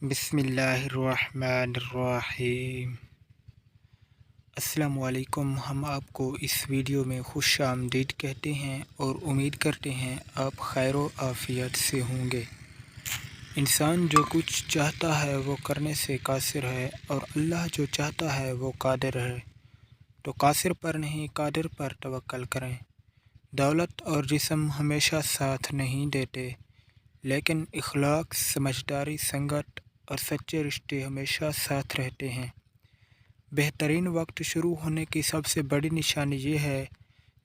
بسم اللہ الرحمن الرحیم۔ السلام علیکم۔ ہم آپ کو اس ویڈیو میں خوش آمدید کہتے ہیں اور امید کرتے ہیں آپ خیر و عافیت سے ہوں گے۔ انسان جو کچھ چاہتا ہے وہ کرنے سے قاصر ہے، اور اللہ جو چاہتا ہے وہ قادر ہے، تو قاصر پر نہیں قادر پر توکل کریں۔ دولت اور جسم ہمیشہ ساتھ نہیں دیتے، لیکن اخلاق، سمجھداری، سنگت اور سچے رشتے ہمیشہ ساتھ رہتے ہیں۔ بہترین وقت شروع ہونے کی سب سے بڑی نشانی یہ ہے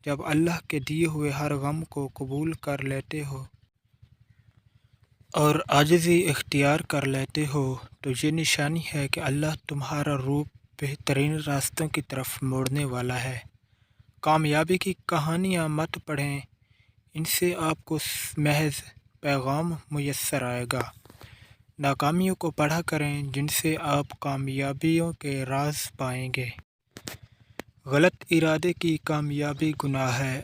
جب اللہ کے دیے ہوئے ہر غم کو قبول کر لیتے ہو اور عاجزی اختیار کر لیتے ہو، تو یہ نشانی ہے کہ اللہ تمہارا روح بہترین راستوں کی طرف موڑنے والا ہے۔ کامیابی کی کہانیاں مت پڑھیں، ان سے آپ کو محض پیغام میسر آئے گا۔ ناکامیوں کو پڑھا کریں، جن سے آپ کامیابیوں کے راز پائیں گے۔ غلط ارادے کی کامیابی گناہ ہے،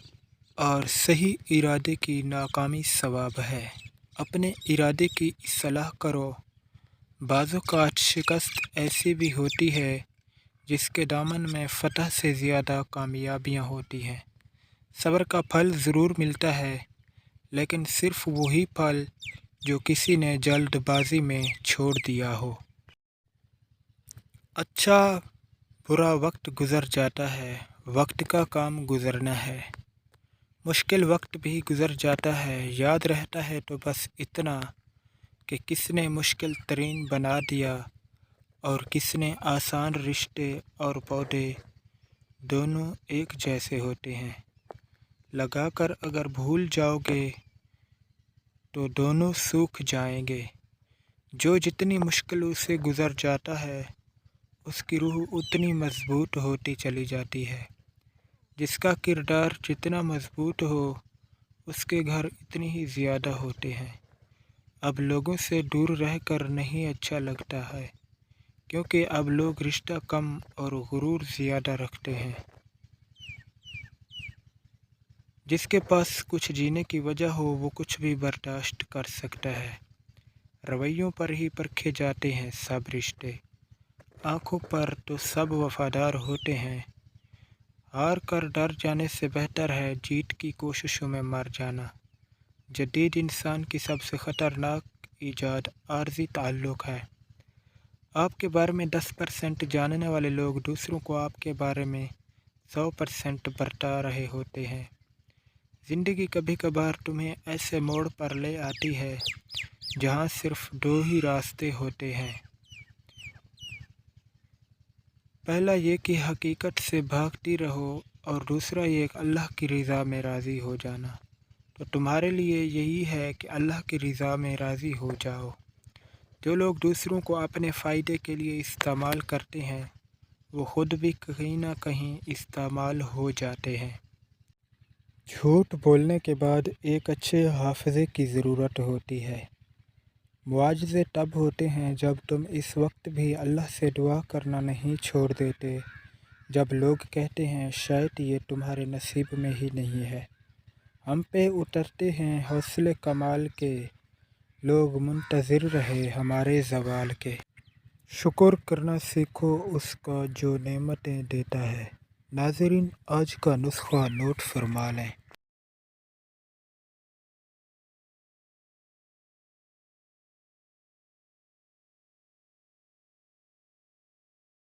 اور صحیح ارادے کی ناکامی ثواب ہے۔ اپنے ارادے کی اصلاح کرو۔ بعض اوقات شکست ایسی بھی ہوتی ہے جس کے دامن میں فتح سے زیادہ کامیابیاں ہوتی ہیں۔ صبر کا پھل ضرور ملتا ہے، لیکن صرف وہی پھل جو کسی نے جلد بازی میں چھوڑ دیا ہو۔ اچھا برا وقت گزر جاتا ہے، وقت کا کام گزرنا ہے۔ مشکل وقت بھی گزر جاتا ہے، یاد رہتا ہے تو بس اتنا کہ کس نے مشکل ترین بنا دیا اور کس نے آسان۔ رشتے اور پودے دونوں ایک جیسے ہوتے ہیں، لگا کر اگر بھول جاؤ گے تو دونوں سوکھ جائیں گے۔ جو جتنی مشکلوں سے گزر جاتا ہے، اس کی روح اتنی مضبوط ہوتی چلی جاتی ہے۔ جس کا کردار جتنا مضبوط ہو، اس کے گھر اتنی ہی زیادہ ہوتے ہیں۔ اب لوگوں سے دور رہ کر نہیں اچھا لگتا ہے، کیونکہ اب لوگ رشتہ کم اور غرور زیادہ رکھتے ہیں۔ جس کے پاس کچھ جینے کی وجہ ہو، وہ کچھ بھی برداشت کر سکتا ہے۔ رویوں پر ہی پرکھے جاتے ہیں سب رشتے، آنکھوں پر تو سب وفادار ہوتے ہیں۔ ہار کر ڈر جانے سے بہتر ہے جیت کی کوششوں میں مر جانا۔ جدید انسان کی سب سے خطرناک ایجاد عارضی تعلق ہے۔ آپ کے بارے میں 10% جاننے والے لوگ دوسروں کو آپ کے بارے میں 100% بتا رہے ہوتے ہیں۔ زندگی کبھی کبھار تمہیں ایسے موڑ پر لے آتی ہے جہاں صرف دو ہی راستے ہوتے ہیں۔ پہلا یہ کہ حقیقت سے بھاگتی رہو، اور دوسرا یہ کہ اللہ کی رضا میں راضی ہو جانا۔ تو تمہارے لیے یہی ہے کہ اللہ کی رضا میں راضی ہو جاؤ۔ جو لوگ دوسروں کو اپنے فائدے کے لیے استعمال کرتے ہیں، وہ خود بھی کہیں نہ کہیں استعمال ہو جاتے ہیں۔ جھوٹ بولنے کے بعد ایک اچھے حافظے کی ضرورت ہوتی ہے۔ معجزے تب ہوتے ہیں جب تم اس وقت بھی اللہ سے دعا کرنا نہیں چھوڑ دیتے، جب لوگ کہتے ہیں شاید یہ تمہارے نصیب میں ہی نہیں ہے۔ ہم پہ اترتے ہیں حوصلے کمال کے، لوگ منتظر رہے ہمارے زوال کے۔ شکر کرنا سیکھو اس کا جو نعمتیں دیتا ہے۔ ناظرین، آج کا نسخہ نوٹ فرما لیں۔